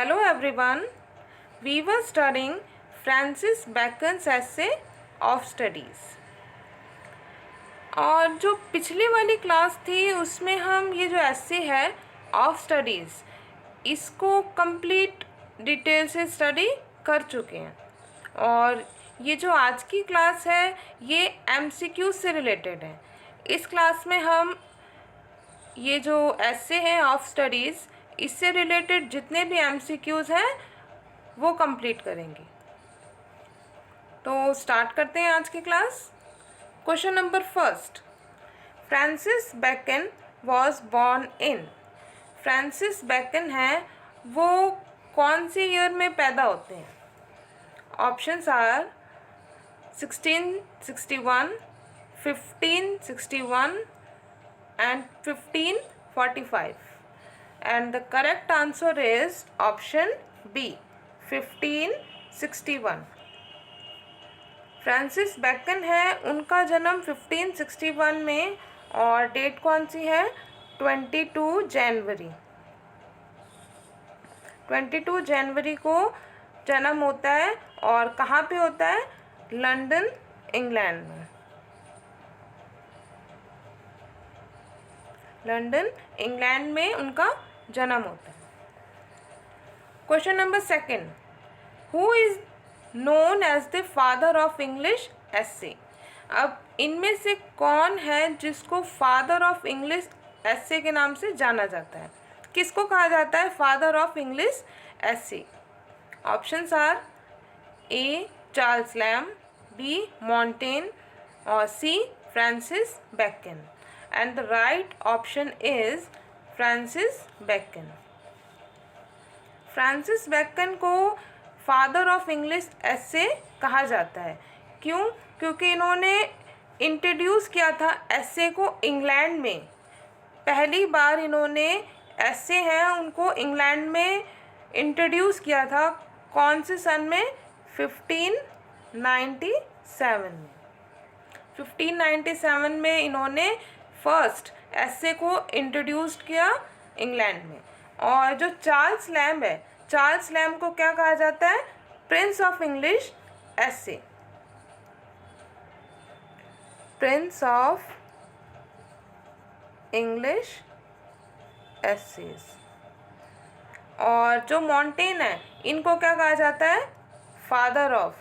Hello everyone. We were studying Francis Bacon's essay of studies. और जो पिछली वाली क्लास थी उसमें हम ये जो essay है ऑफ स्टडीज़ इसको कंप्लीट डिटेल से स्टडी कर चुके हैं। और ये जो आज की क्लास है ये MCQ से रिलेटेड है। इस क्लास में हम ये जो ऐसे हैं ऑफ स्टडीज़ इससे रिलेटेड जितने भी MCQs हैं वो कंप्लीट करेंगे। तो स्टार्ट करते हैं आज की class. Question number first, Francis Bacon was born in. Francis Bacon हैं वो कौन से ईयर में पैदा होते हैं? Options are 1661, 1561 and 1545, and the correct answer is option B, 1561. Francis bacon है, उनका जन्म 1561 में और डेट कौन सी है? 22 जनवरी। 22 जनवरी को जन्म होता है और कहाँ पे होता है? लंदन, इंग्लैंड में। लंदन, इंग्लैंड में उनका जन्म होता है। Question number second, who is known as the father of English essay. अब इनमें से कौन है जिसको फादर ऑफ इंग्लिश एसे के नाम से जाना जाता है? किसको कहा जाता है father of English essay? Options are A Charles Lamb, B Montaigne और C Francis Bacon. And the right option is Francis Bacon. Francis Bacon को फादर ऑफ इंग्लिश एसे कहा जाता है। क्यों? क्योंकि इन्होंने इंट्रोड्यूस किया था एसे को इंग्लैंड में। पहली बार इन्होंने एसे हैं उनको इंग्लैंड में इंट्रोड्यूस किया था। कौन से सन में? 1597 में। 1597 में इन्होंने फर्स्ट एसे को इंट्रोड्यूस किया इंग्लैंड में। और जो चार्ल्स लैम्ब है, चार्ल्स लैम्ब को क्या कहा जाता है? Prince of English essay. Prince of English essays. और जो मॉन्टेन है इनको क्या कहा जाता है? Father of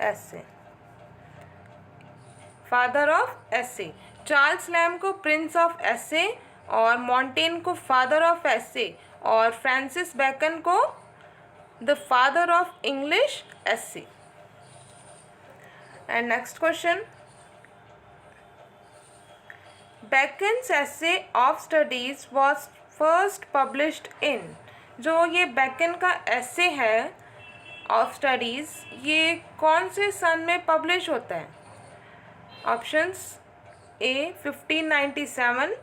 essay. Father of essay. Charles Lamb को प्रिंस ऑफ एसे और मॉन्टेन को फादर ऑफ एसे और फ्रांसिस बैकन को the father of English essay. And next question, Bacon's essay of studies was first published in. जो ये bacon का एसे है of studies ये कौन से सन में पब्लिश होता है? ऑप्शंस ए 1597,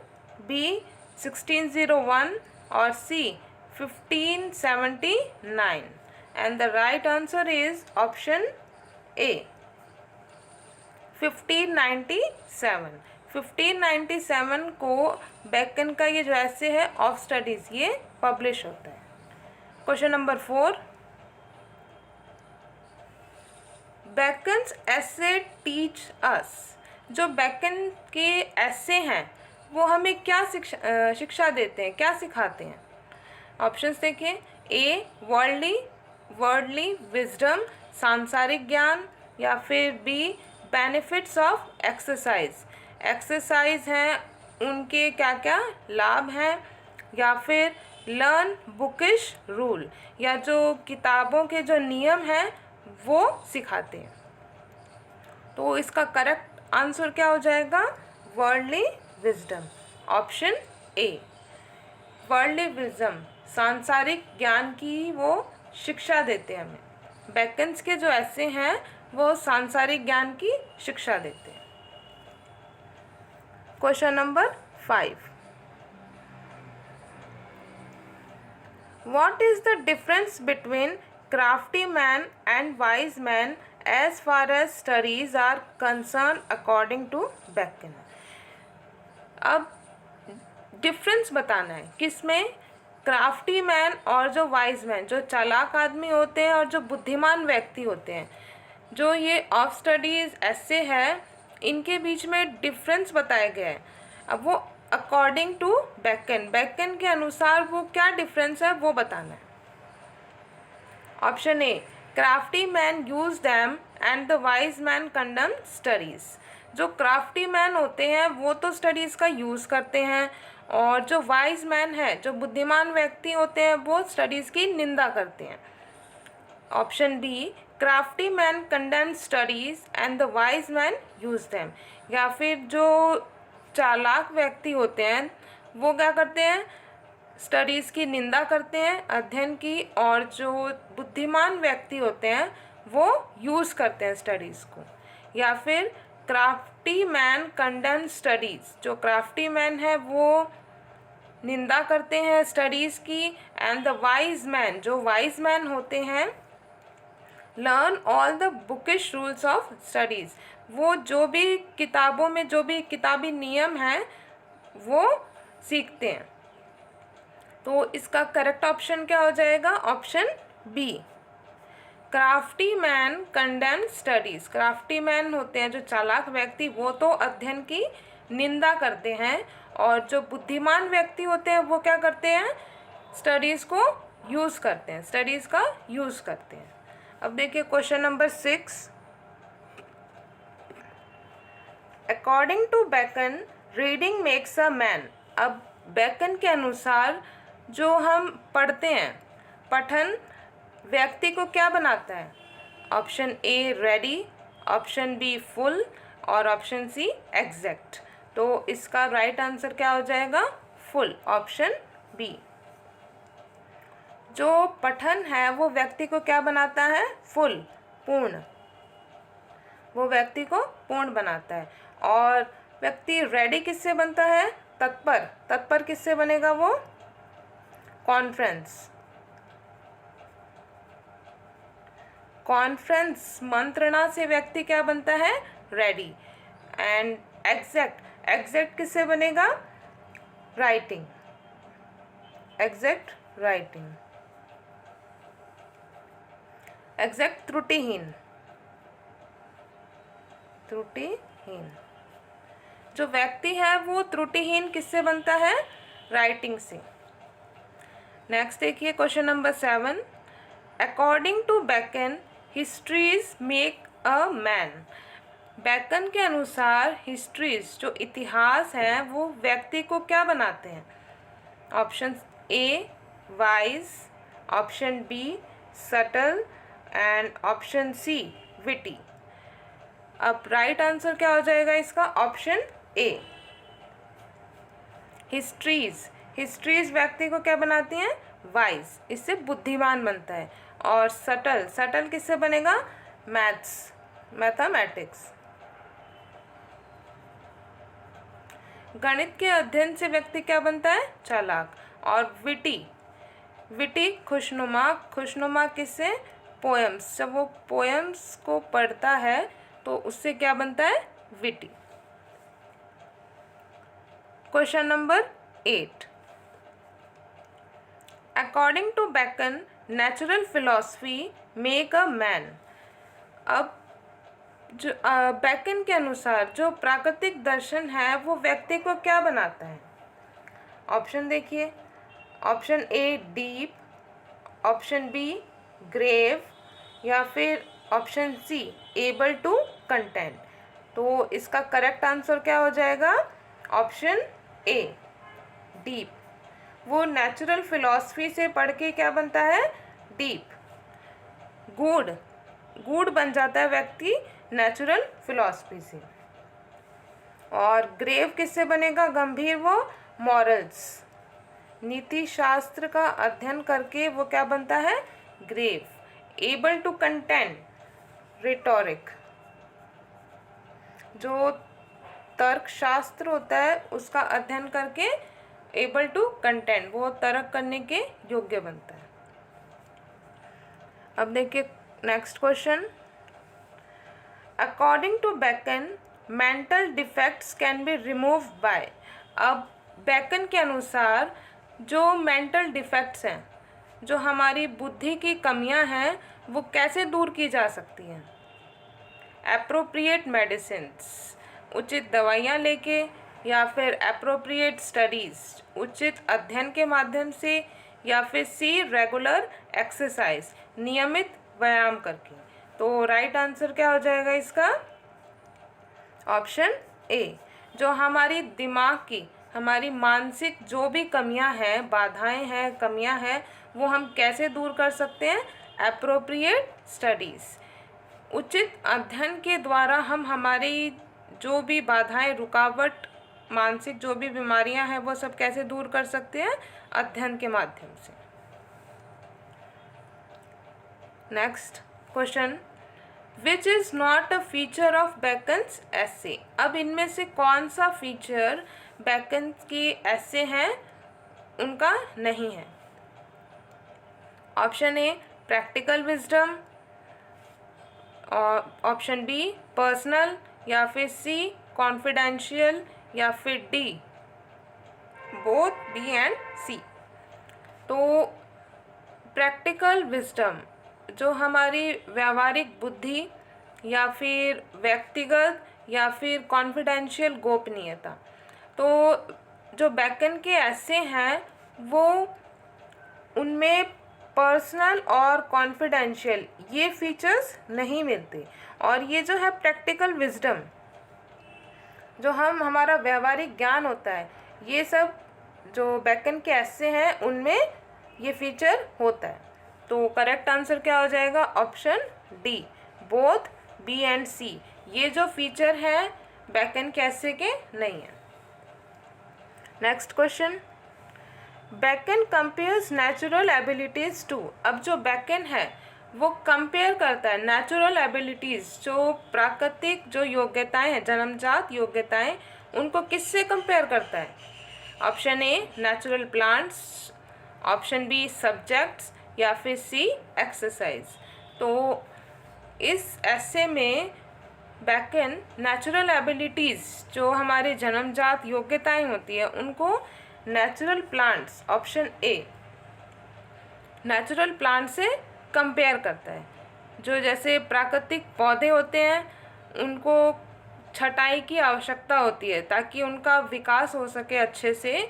बी 1601 और सी 1579। And the right answer is option A 1597। 1597 को बैकन का ये जो ऐसे है ऑफ स्टडीज ये पब्लिश होता है। क्वेश्चन नंबर 4, बैकन्स एसे टीच अस। जो बैकन के ऐसे हैं वो हमें क्या शिक्षा देते हैं, क्या सिखाते हैं? ऑप्शंस देखिए, ए वर्ल्डली विजडम, सांसारिक ज्ञान, या फिर B benefits of exercise. Exercise हैं उनके क्या क्या लाभ हैं, या फिर लर्न बुकिश रूल, या जो किताबों के जो नियम हैं वो सिखाते हैं। तो इसका करेक्ट आंसर क्या हो जाएगा? Worldly wisdom, option A. Worldly wisdom सांसारिक ज्ञान की वो शिक्षा देते हैं हमें। बैकन्स के जो ऐसे हैं वो सांसारिक ज्ञान की शिक्षा देते हैं। Question number 5, what is the difference between crafty man and wise man as far as studies are concerned according to Bacon। अब डिफरेंस बताना है किसमें, क्राफ्टी मैन और जो वाइज मैन, जो चालाक आदमी होते हैं और जो बुद्धिमान व्यक्ति होते हैं, जो ये ऑफ स्टडीज ऐसे है, इनके बीच में डिफरेंस बताया गया है। अब वो अकॉर्डिंग टू बेकन के अनुसार वो क्या डिफरेंस है वो बताना है। Option A, crafty man use them and the wise man condemn studies. जो क्राफ्टी मैन होते हैं वो तो स्टडीज़ का यूज़ करते हैं, और जो वाइज मैन है, जो बुद्धिमान व्यक्ति होते हैं, वो स्टडीज़ की निंदा करते हैं। Option B, crafty man condemn studies and the wise man use them. या फिर जो चालाक व्यक्ति होते हैं वो क्या करते हैं, स्टडीज़ की निंदा करते हैं, अध्ययन की, और जो बुद्धिमान व्यक्ति होते हैं वो यूज़ करते हैं स्टडीज़ को। या फिर क्राफ्टी मैन कंडेम स्टडीज़, जो क्राफ्टी मैन है वो निंदा करते हैं स्टडीज़ की, एंड द वाइज मैन, जो वाइज मैन होते हैं, learn all the bookish rules of studies. वो जो भी किताबों में जो भी किताबी नियम हैं वो सीखते हैं। तो इसका करेक्ट ऑप्शन क्या हो जाएगा, option B, crafty man condemn studies. Crafty man होते हैं जो चालाक व्यक्ति, वो तो अध्ययन की निंदा करते हैं, और जो बुद्धिमान व्यक्ति होते हैं वो क्या करते हैं, स्टडीज़ को यूज़ करते हैं, स्टडीज़ का यूज़ करते हैं। अब देखिए question number 6, according to Bacon reading makes a man. अब बेकन के अनुसार जो हम पढ़ते हैं, पठन व्यक्ति को क्या बनाता है। Option A ready, option B full, और ऑप्शन सी एग्जैक्ट। तो इसका राइट आंसर क्या हो जाएगा, फुल, ऑप्शन बी। जो पठन है वो व्यक्ति को क्या बनाता है, फुल, पूर्ण, वो व्यक्ति को पूर्ण बनाता है। और व्यक्ति रेडी किससे बनता है, तत्पर, तत्पर किससे बनेगा वो, कॉन्फ्रेंस, कॉन्फ्रेंस मंत्रणा से व्यक्ति क्या बनता है, रेडी। एंड एग्जैक्ट, एग्जैक्ट किससे बनेगा, राइटिंग, एग्जैक्ट राइटिंग। एग्जैक्ट त्रुटिहीन, त्रुटिहीन, जो व्यक्ति है वो त्रुटिहीन किससे बनता है, राइटिंग से। नेक्स्ट देखिए question number 7, according to Bacon histories make a man. Bacon के अनुसार हिस्ट्रीज, जो इतिहास हैं, वो व्यक्ति को क्या बनाते हैं। Option A wise, option B subtle, and option C witty. अब राइट आंसर क्या हो जाएगा इसका, ऑप्शन ए, हिस्ट्रीज। हिस्ट्रीज व्यक्ति को क्या बनाती हैं, वाइज, इससे बुद्धिमान बनता है। और सटल, सटल किससे बनेगा, मैथ्स, मैथमेटिक्स। गणित के अध्ययन से व्यक्ति क्या बनता है, चालाक। और विटी, विटी खुशनुमा, खुशनुमा किससे, पोएम्स, जब वो पोएम्स को पढ़ता है तो उससे क्या बनता है, witty. Question number 8, according to Bacon natural philosophy make a man. अब जो बेकन के अनुसार जो प्राकृतिक दर्शन है वो व्यक्ति को क्या बनाता है। ऑप्शन देखिए, option A deep, option B grave, या फिर option C able to content. तो इसका करेक्ट आंसर क्या हो जाएगा, ऑप्शन ए डीप। वो नेचुरल फिलॉसफी से पढ़ के क्या बनता है, डीप, गूढ़, गूढ़ बन जाता है व्यक्ति नेचुरल फिलॉसफी से। और ग्रेव किससे बनेगा, गंभीर, वो मॉरल्स, नीति शास्त्र का अध्ययन करके वो क्या बनता है, grave. Able to content, rhetoric, जो तर्क शास्त्र होता है उसका अध्ययन करके एबल टू कंटेंट, वो तर्क करने के योग्य बनता है। अब देखिए next question, according to Bacon mental defects can be removed by. अब बैकन के अनुसार जो मेंटल डिफेक्ट्स हैं, जो हमारी बुद्धि की कमियां हैं, वो कैसे दूर की जा सकती हैं? एप्रोप्रिएट मेडिसिन्स, उचित दवाइयाँ लेके, या फिर एप्रोप्रिएट स्टडीज़, उचित अध्ययन के माध्यम से, या फिर सी रेगुलर एक्सरसाइज, नियमित व्यायाम करके। तो राइट आंसर क्या हो जाएगा इसका? ऑप्शन ए। जो हमारी दिमाग की, हमारी मानसिक जो भी कमियां हैं, बाधाएं हैं, कमियां हैं, वो हम कैसे दूर कर सकते हैं? एप्रोप्रिएट स्टडीज़, उचित अध्ययन के द्वारा हम हमारी जो भी बाधाएं, रुकावट, मानसिक जो भी बीमारियां हैं, वो सब कैसे दूर कर सकते हैं? अध्ययन के माध्यम से। Next question, which is not a feature of Bacon's essay. अब इनमें से कौन सा फीचर बैकन की एसे हैं उनका नहीं है? Option A practical wisdom, option B personal, या फिर सी कॉन्फिडेंशियल, या फिर D both B and C. तो प्रैक्टिकल विजडम, जो हमारी व्यावहारिक बुद्धि, या फिर व्यक्तिगत, या फिर कॉन्फिडेंशियल गोपनीयता, तो जो बैकन के ऐसे हैं वो उनमें पर्सनल और कॉन्फिडेंशियल ये फीचर्स नहीं मिलते। और ये जो है प्रैक्टिकल विजडम, जो हमारा व्यावहारिक ज्ञान होता है, ये सब जो बैकन के ऐसे हैं उनमें ये फीचर होता है। तो करेक्ट आंसर क्या हो जाएगा? Option D both B and C, ये जो फीचर हैं बैकन के ऐसे के नहीं है। Next question, Bacon compares natural abilities to. अब जो बैकन है वो कंपेयर करता है नेचुरल एबिलिटीज़, जो प्राकृतिक जो योग्यताएं हैं, जन्मजात योग्यताएं, उनको किससे कंपेयर करता है? Option A natural plants, option B subjects, या फिर सी एक्सरसाइज। तो इस ऐसे में बैकन नेचुरल एबिलिटीज़, जो हमारे जन्मजात योग्यताएं होती है, उनको natural plants, option A natural plant से कंपेयर करता है। जो जैसे प्राकृतिक पौधे होते हैं, उनको छटाई की आवश्यकता होती है ताकि उनका विकास हो सके अच्छे से,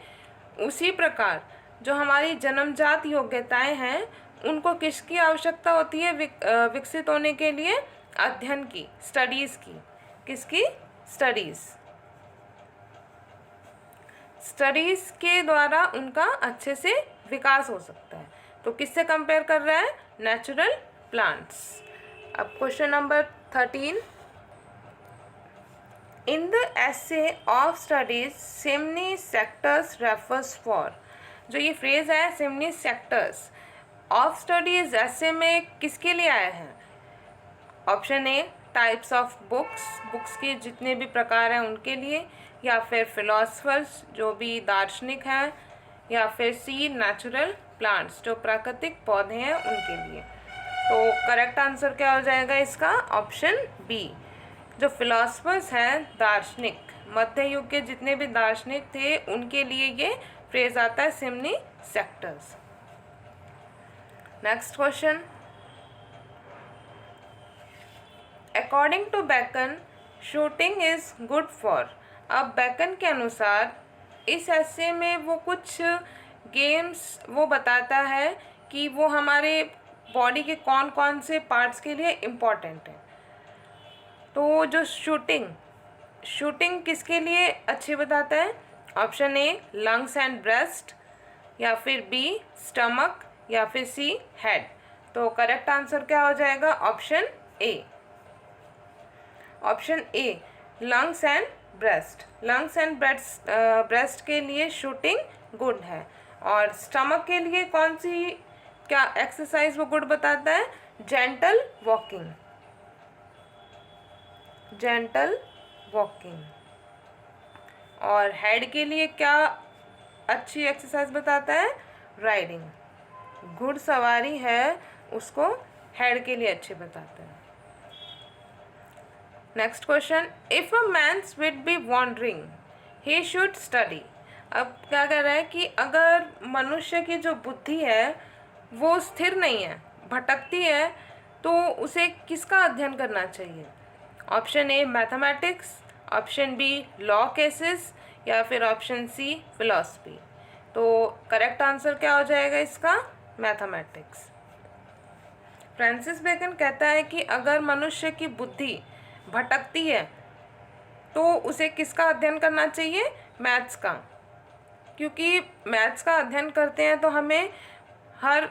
उसी प्रकार जो हमारी जन्मजात योग्यताएं हैं, उनको किसकी आवश्यकता होती है विकसित होने के लिए? अध्ययन की, स्टडीज़ की। किसकी? स्टडीज़ के द्वारा उनका अच्छे से विकास हो सकता है। तो किससे कंपेयर कर रहा है? Natural plants. अब question number 13, in the essay of studies सिमनी सेक्टर्स रेफर्स फॉर। जो ये फ्रेज है सिमनी सेक्टर्स ऑफ स्टडीज ऐसे में किसके लिए आया है? Option A types of books के जितने भी प्रकार हैं उनके लिए, या फिर फिलोसफर्स जो भी दार्शनिक हैं, या फिर सी नेचुरल प्लांट्स जो प्राकृतिक पौधे हैं उनके लिए। तो करेक्ट आंसर क्या हो जाएगा इसका? Option B. जो फिलोसफर्स हैं, दार्शनिक, मध्य युग के जितने भी दार्शनिक थे उनके लिए ये फ्रेज आता है सिमनी सेक्टर्स। Next question, according to Bacon shooting is good for. अब बैकन के अनुसार इस ऐसे में वो कुछ गेम्स वो बताता है कि वो हमारे बॉडी के कौन कौन से पार्ट्स के लिए इम्पॉर्टेंट है। तो जो शूटिंग किसके लिए अच्छी बताता है? Option A lungs and breast, या फिर बी स्टमक, या फिर सी हेड। तो करेक्ट आंसर क्या हो जाएगा? Option A. Option A lungs and breast के लिए शूटिंग गुड है। और स्टमक के लिए कौन सी क्या एक्सरसाइज वो गुड बताता है? Gentle walking. और हेड के लिए क्या अच्छी एक्सरसाइज बताता है? राइडिंग। घुड़सवारी है उसको हेड के लिए अच्छे बताता है। Next question, if a man wit be wandering he should study. अब क्या कह रहा है कि अगर मनुष्य की जो बुद्धि है वो स्थिर नहीं है, भटकती है, तो उसे किसका अध्ययन करना चाहिए? Option A mathematics, option B law cases, या फिर ऑप्शन सी फिलॉसफी। तो करेक्ट आंसर क्या हो जाएगा इसका? मैथमेटिक्स। फ्रांसिस बेकन कहता है कि अगर मनुष्य की बुद्धि भटकती है तो उसे किसका अध्ययन करना चाहिए? मैथ्स का। क्योंकि मैथ्स का अध्ययन करते हैं तो हमें हर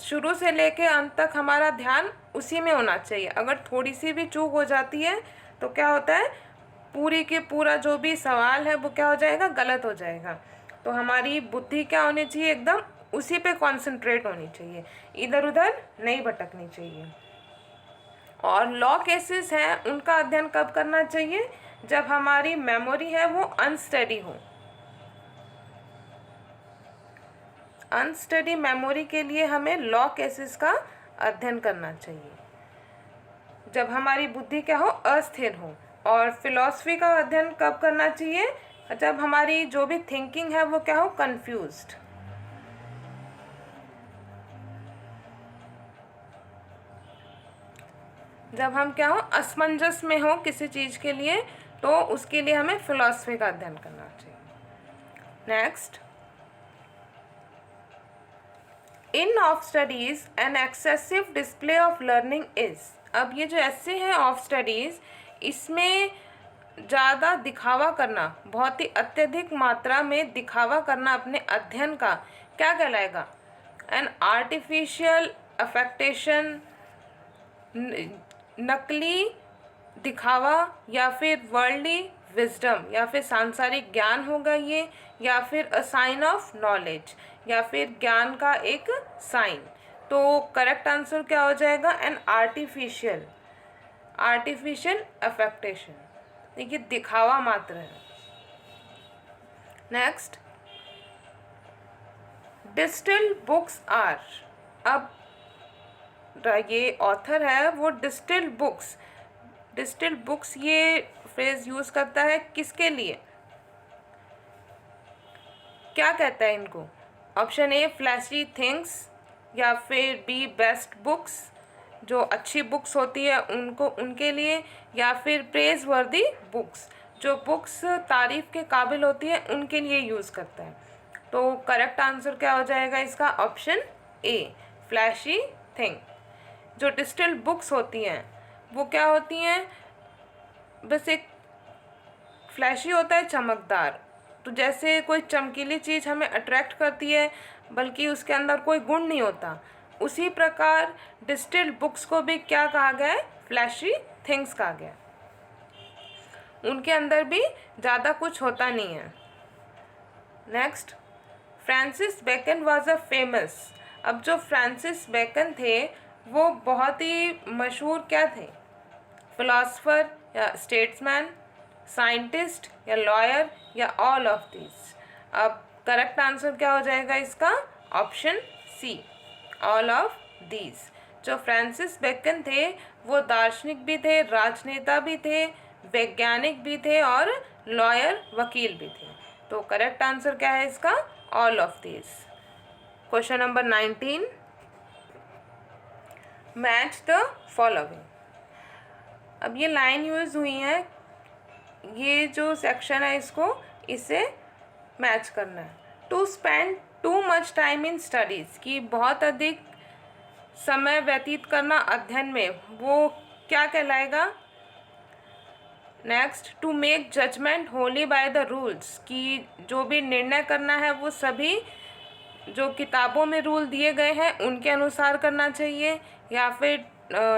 शुरू से लेके अंत तक हमारा ध्यान उसी में होना चाहिए। अगर थोड़ी सी भी चूक हो जाती है तो क्या होता है, पूरी के पूरा जो भी सवाल है वो क्या हो जाएगा? गलत हो जाएगा। तो हमारी बुद्धि क्या होनी चाहिए? एकदम उसी पे कंसंट्रेट होनी चाहिए, इधर उधर नहीं भटकनी चाहिए। और लॉ केसेस हैं उनका अध्ययन कब करना चाहिए? जब हमारी मेमोरी है वो अनस्टडी हो। अनस्टडी मेमोरी के लिए हमें लॉ केसेस का अध्ययन करना चाहिए, जब हमारी बुद्धि क्या हो? अस्थिर हो। और फिलॉसफी का अध्ययन कब करना चाहिए? जब हमारी जो भी थिंकिंग है वो क्या हो? कंफ्यूज्ड। जब हम क्या हो? असमंजस में हो किसी चीज़ के लिए, तो उसके लिए हमें फिलॉसफी का अध्ययन करना चाहिए। Next, in of studies an excessive display of learning is. अब ये जो ऐसे हैं ऑफ स्टडीज, इसमें ज़्यादा दिखावा करना, बहुत ही अत्यधिक मात्रा में दिखावा करना अपने अध्ययन का, क्या कहलाएगा? एन आर्टिफिशियल अफेक्टेशन, नकली दिखावा, या फिर वर्ल्डली विजडम, या फिर सांसारिक ज्ञान होगा ये, या फिर अ साइन ऑफ नॉलेज, या फिर ज्ञान का एक साइन। तो करेक्ट आंसर क्या हो जाएगा? An artificial affectation. देखिए दिखावा मात्र है। Next, distil books are. अब ये ऑथर है वो डिस्टिल बुक्स ये फ्रेज यूज करता है किसके लिए? क्या कहता है इनको? ऑप्शन ए फ्लैशी थिंग्स, या फिर बी बेस्ट बुक्स, जो अच्छी बुक्स होती है उनको, उनके लिए, या फिर प्रेज वर्दी बुक्स, जो बुक्स तारीफ के काबिल होती है उनके लिए यूज़ करता है। तो करेक्ट आंसर क्या हो जाएगा इसका? Option A flashy thing. जो डिजिटल बुक्स होती हैं वो क्या होती हैं? बस एक फ्लैशी होता है, चमकदार। तो जैसे कोई चमकीली चीज़ हमें अट्रैक्ट करती है बल्कि उसके अंदर कोई गुण नहीं होता, उसी प्रकार डिजिटल बुक्स को भी क्या कहा गया है? फ्लैशी थिंग्स कहा गया। उनके अंदर भी ज़्यादा कुछ होता नहीं है। Next, Francis Bacon was a famous. अब जो फ्रांसिस बेकन थे वो बहुत ही मशहूर क्या थे? फिलोसफर, या स्टेट्समैन, साइंटिस्ट, या लॉयर, या ऑल ऑफ दिस। अब करेक्ट आंसर क्या हो जाएगा इसका? Option C all of these. जो फ्रांसिस बेकन थे वो दार्शनिक भी थे, राजनेता भी थे, वैज्ञानिक भी थे, और लॉयर वकील भी थे। तो करेक्ट आंसर क्या है इसका? All of these. Question number 19, match the following. अब ये लाइन यूज़ हुई है, ये जो सेक्शन है इसे मैच करना है। To spend too much time in studies, कि बहुत अधिक समय व्यतीत करना अध्ययन में, वो क्या कहलाएगा? Next, to make judgment wholly by the rules, कि जो भी निर्णय करना है वो सभी जो किताबों में रूल दिए गए हैं उनके अनुसार करना चाहिए। या फिर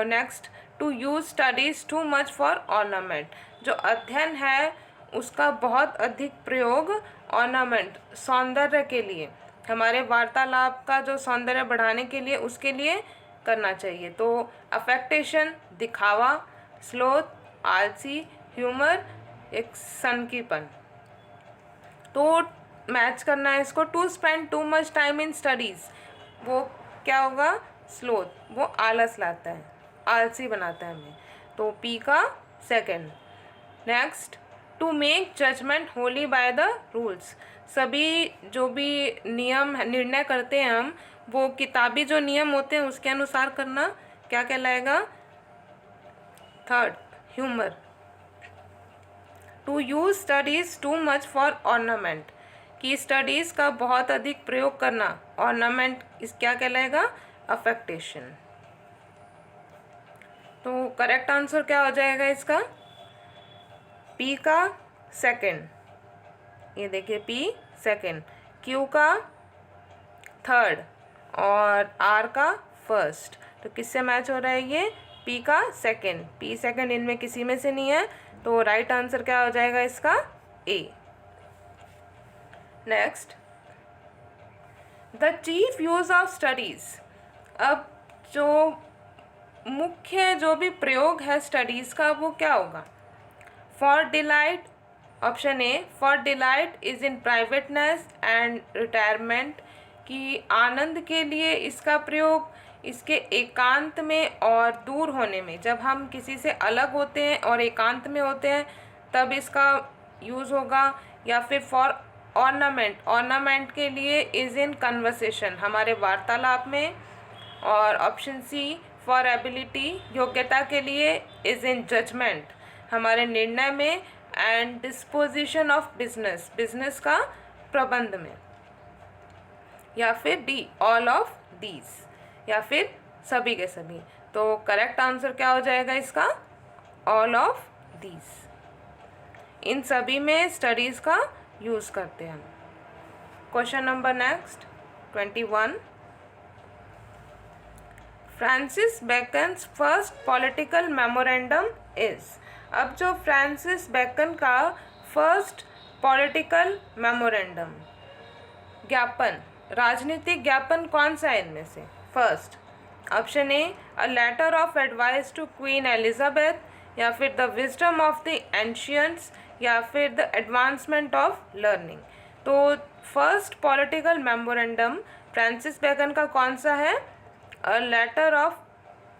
next, to use studies too much for ornament, जो अध्ययन है उसका बहुत अधिक प्रयोग ऑर्नामेंट, सौंदर्य के लिए, हमारे वार्तालाप का जो सौंदर्य बढ़ाने के लिए, उसके लिए करना चाहिए। तो अफेक्टेशन दिखावा, स्लोथ आलसी, ह्यूमर एक सनकीपन। तो मैच करना है इसको। To spend too much time in studies, वो क्या होगा? स्लोथ, वो आलस लाता है, आलसी बनाता है हमें। तो पी का second. Next, to make judgment wholly by the rules, सभी जो भी नियम निर्णय करते हैं हम, वो किताबी जो नियम होते हैं उसके अनुसार करना क्या कहलाएगा? Third, humour. To use studies too much for ornament, कि स्टडीज का बहुत अधिक प्रयोग करना, ऑर्नामेंट इस क्या कहलाएगा? अफेक्टेशन। तो करेक्ट आंसर क्या हो जाएगा इसका? पी का सेकंड, ये देखिए पी सेकंड, क्यू का थर्ड और आर का फर्स्ट। तो किससे मैच हो रहा है ये? पी का सेकंड। पी सेकंड इनमें किसी में से नहीं है, तो राइट आंसर क्या हो जाएगा इसका? A. Next, the chief use of studies. अब जो मुख्य जो भी प्रयोग है स्टडीज का वो क्या होगा? For delight, option A, for delight is in privateness and retirement, कि आनंद के लिए इसका प्रयोग इसके एकांत में और दूर होने में, जब हम किसी से अलग होते हैं और एकांत में होते हैं तब इसका यूज़ होगा। या फिर फॉर ऑर्नामेंट, ऑर्नामेंट के लिए इज़ इन कन्वर्सेशन, हमारे वार्तालाप में। और ऑप्शन सी, फॉर एबिलिटी, योग्यता के लिए इज़ इन जजमेंट, हमारे निर्णय में। And disposition of business, business का प्रबंध में। या फिर डी, ऑल ऑफ दीज, या फिर सभी के सभी। तो करेक्ट आंसर क्या हो जाएगा इसका? All of these. इन सभी में स्टडीज़ का यूज़ करते हैं हम। Question number next 21, Francis Bacon's first political memorandum is. अब जो फ्रांसिस बेकन का फर्स्ट पॉलिटिकल मेमोरेंडम, ज्ञापन, राजनीतिक ज्ञापन कौन सा है इनमें से? First, option A, a letter of advice to Queen Elizabeth, या फिर the wisdom of the ancients, या फिर द एडवांसमेंट ऑफ लर्निंग। तो first political memorandum Francis Bacon का कौन सा है? A letter of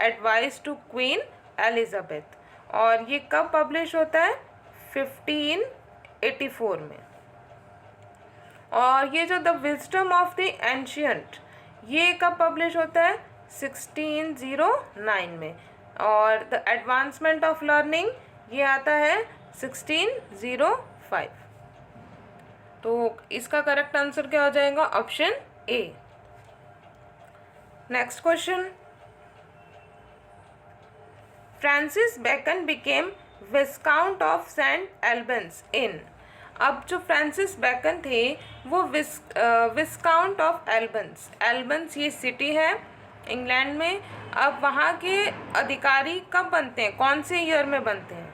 advice to Queen Elizabeth. और ये कब पब्लिश होता है? 1584 में। और ये जो the wisdom of the ancient, ये कब पब्लिश होता है? 1609 में। और द एडवांसमेंट ऑफ लर्निंग ये आता है 1605। तो इसका करेक्ट आंसर क्या हो जाएगा? Option A. Next question, Francis Bacon became Viscount of Saint Albans in. अब जो फ्रांसिस बेकन थे वो विस्काउंट ऑफ एल्बन्स, एल्बन्स ये सिटी है इंग्लैंड में। अब वहाँ के अधिकारी कब बनते हैं, कौन से ईयर में बनते हैं?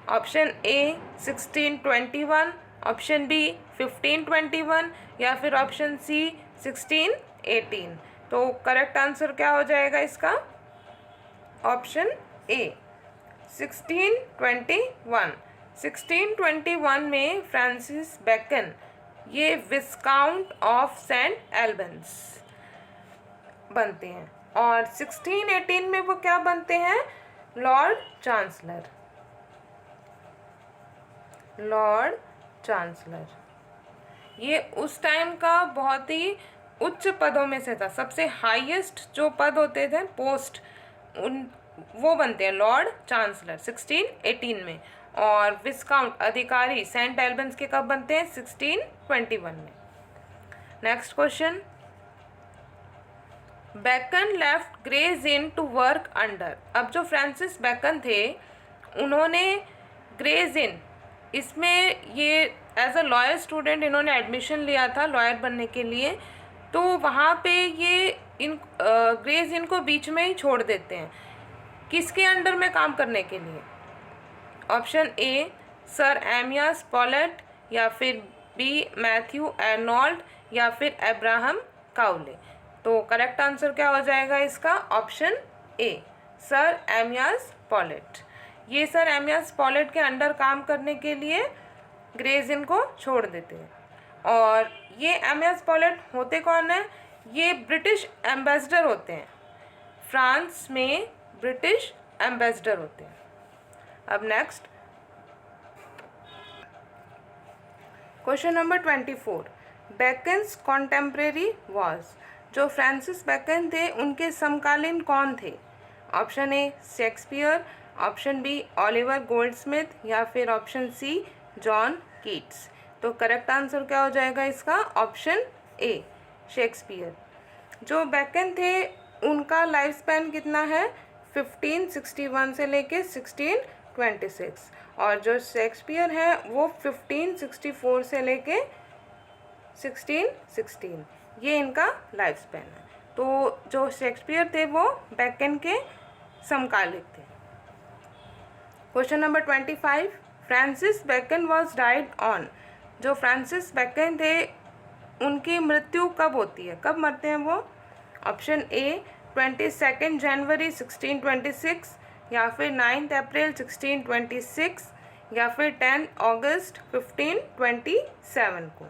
ऑप्शन ए 1621, ऑप्शन बी 1521, या फिर ऑप्शन सी 1618। तो करेक्ट आंसर क्या हो जाएगा इसका? ऑप्शन ए 1621। 1621 में फ्रांसिस बेकन ये विस्काउंट ऑफ सेंट एल्बन्स बनते हैं। और 1618 में वो क्या बनते हैं? Lord chancellor, Lord chancellor. ये उस टाइम का बहुत ही उच्च पदों में से था, सबसे हाईएस्ट जो पद होते थे, पोस्ट, उन वो बनते हैं लॉर्ड चांसलर 1618 में। और विस्काउंट अधिकारी सेंट एल्बन्स के कब बनते हैं? 1621 में। Next question, Bacon left Gray's Inn to work under. अब जो फ्रांसिस बेकन थे उन्होंने ग्रेज इन, इसमें ये एज अ लॉयर स्टूडेंट इन्होंने एडमिशन लिया था लॉयर बनने के लिए। तो वहाँ पे ये ग्रेज इन को बीच में ही छोड़ देते हैं। किसके अंडर में काम करने के लिए? ऑप्शन ए सर एमियास पॉलेट, या फिर बी मैथ्यू एर्नोल्ड, या फिर अब्राहम काउले। तो करेक्ट आंसर क्या हो जाएगा इसका? Option A Sir Amias Paulet. ये सर एमियास पॉलेट के अंडर काम करने के लिए ग्रेज इन को छोड़ देते हैं। और ये एमियास पॉलेट होते कौन है? ये ब्रिटिश एम्बेसडर होते हैं, फ्रांस में ब्रिटिश एम्बेसडर होते हैं। अब next question number 24, Bacon's contemporary was, जो फ्रांसिस बैकन थे उनके समकालीन कौन थे? Option A Shakespeare, option B Oliver Goldsmith या फिर ऑप्शन सी जॉन कीट्स। तो करेक्ट आंसर क्या हो जाएगा इसका? Option A Shakespeare. जो बैकन थे उनका लाइफ स्पैन कितना है? 1561 से लेके 1626, और जो शेक्सपियर है वो 1564 से लेके 1616, ये इनका लाइफ स्पैन है। तो जो शेक्सपियर थे वो बैकन के समकालिक थे। Question number 25, Francis Bacon was died on, जो फ्रांसिस बैकन थे उनकी मृत्यु कब होती है, कब मरते हैं वो? ऑप्शन ए 22 जनवरी 1626 या फिर 9 अप्रैल 1626 या फिर 10 अगस्त 1527 को।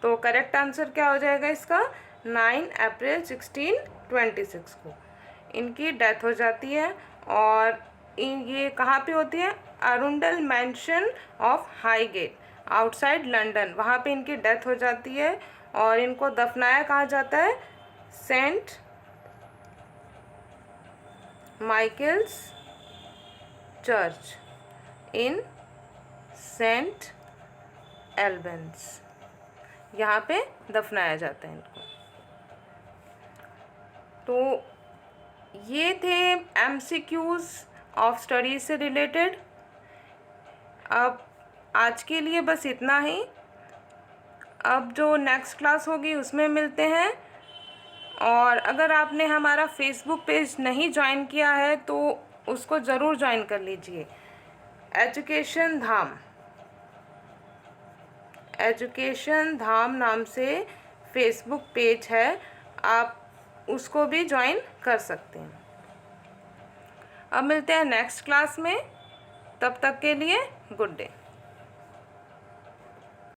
तो करेक्ट आंसर क्या हो जाएगा इसका? 9 अप्रैल 1626 को इनकी डेथ हो जाती है। और ये कहाँ पे होती है? Arundel mansion of Highgate outside London, वहाँ पे इनकी डेथ हो जाती है। और इनको दफनाया कहाँ जाता है? Saint Michael's Church in Saint Albans, यहाँ पे दफनाया जाता है इनको। तो ये थे MCQs ऑफ स्टडीज से रिलेटेड। अब आज के लिए बस इतना ही। अब जो नेक्स्ट क्लास होगी उसमें मिलते हैं। और अगर आपने हमारा फेसबुक पेज नहीं ज्वाइन किया है तो उसको ज़रूर ज्वाइन कर लीजिए। एजुकेशन धाम नाम से फेसबुक पेज है, आप उसको भी ज्वाइन कर सकते हैं। अब मिलते हैं नेक्स्ट क्लास में, तब तक के लिए गुड डे।